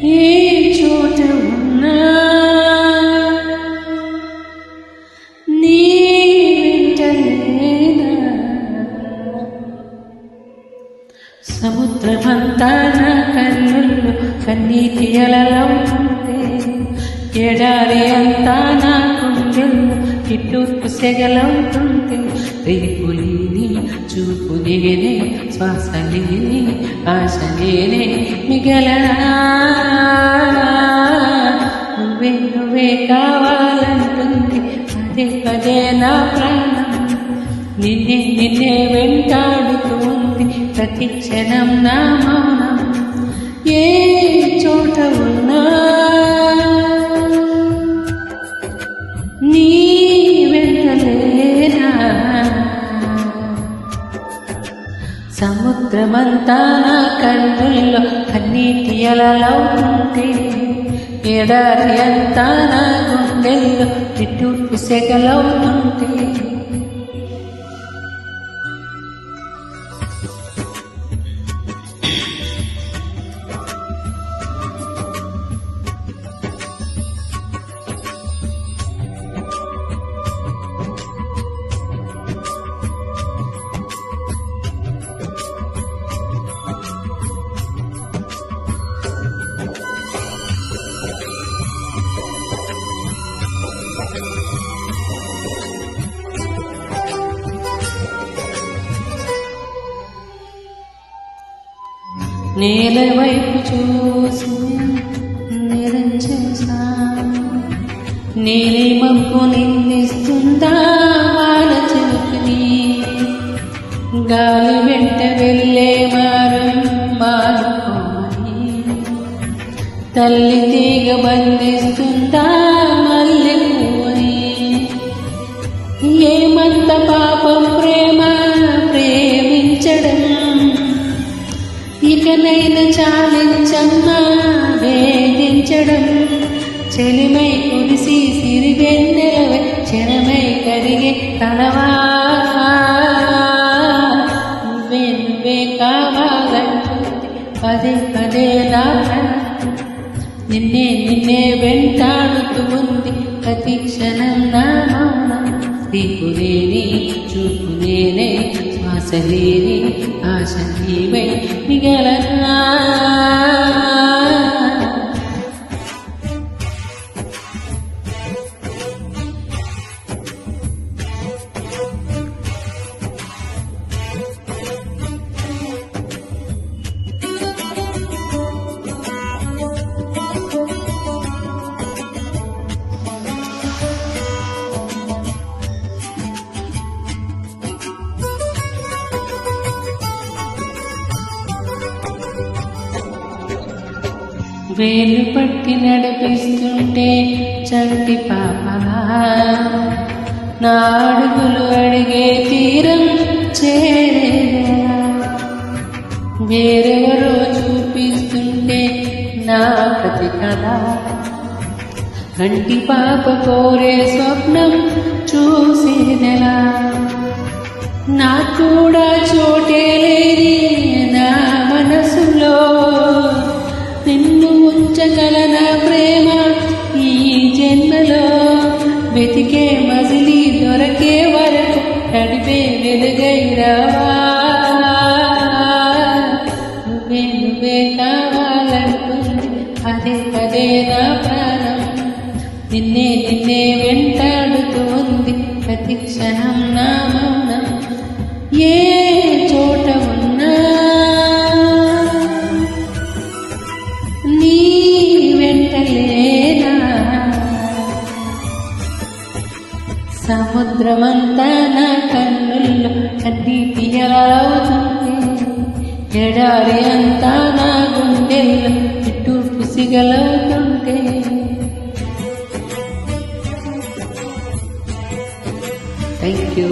ఏ చోట ఉన్నా నీ వెంటలేనా సముద్రమంతా నా కన్నుల్లో కన్నీటి అలలవుతుంటే ఎడారి అంతా నా గుండెల్లో ఇట్టూర్పు సెగలవుతుంటే రేపులేని చూపు నేనే శ్వాస లేని ఆశ నేనే మిగలనా నువ్వే నువ్వే కావాలంటుంది పదే పదే నా ప్రాణం నిన్నే నిన్నే వెంటాడుతూ ఉంది ప్రతి క్షణం నా మౌనం ఏ చోట ఉన్నా నీ వెంటలేనా సముద్రమంతా నా కన్నుల్లో కన్నీటి అలలవుతుంటే ఎడారి అంతా నా గుండెల్లో నిట్టూర్పు సెగలవుతుంటే నేల వైపు చూసి నిరంచేసా నీలి మబ్బు నిందిస్తుందా వాన చిలుకని గాలి వెంట వెళ్ళే మారం మారుకోమని తల్లి తీగ బంధిస్తుందా మల్లె పువ్వుని ఏమంత పాపం ప్రేమ ప్రేమించడం ఇకనైనా చాలించమ్మా వేధించడం చెలిమై కురిసి సిరివెన్నెలవై క్షణమై కరిగే కలవా నువ్వే నువ్వే కావాలంటుంది పదే పదే నా నిన్నే నిన్నే వెంటాడుతూ ఉంది ప్రతి క్షణం నా మౌనం దిక్కులేని చూపులేనే శ్వాస లేని ఆశ నీవై మిగలనా వేలు పట్టి నడిపిస్తుంటే చంటి పాపలా నా అడుగులు అడిగే తీరం చేరేలా వేరెవరో చూపిస్తుంటే నా ప్రతి కళ కంటి పాప కోరే స్వప్నం చూసేదెలా నాకు కూడా చోటే లేని నా మనసులో నిన్ను ఉంచగలన ప్రేమ ఈ జన్మలో వెతికే మజిలీ దొరకే వరకు నడిపే వెలుగైరావా నువ్వే నువ్వే కావాలనుకుంది పదే పదే నా ప్రాణం నిన్నే నిన్నే వెంటాడుతూ ఉంది ప్రతి క్షణం నా మౌనం ఏ చోట ఉన్నా నీ వెంటలేనా సముద్రమంతా నా కన్నుల్లో కన్నీటి అలలవుతుంది ఎడారి అంతా నా గుండెల్లో నిట్టూర్పు సిగలవుతుంటే థ్యాంక్ యూ.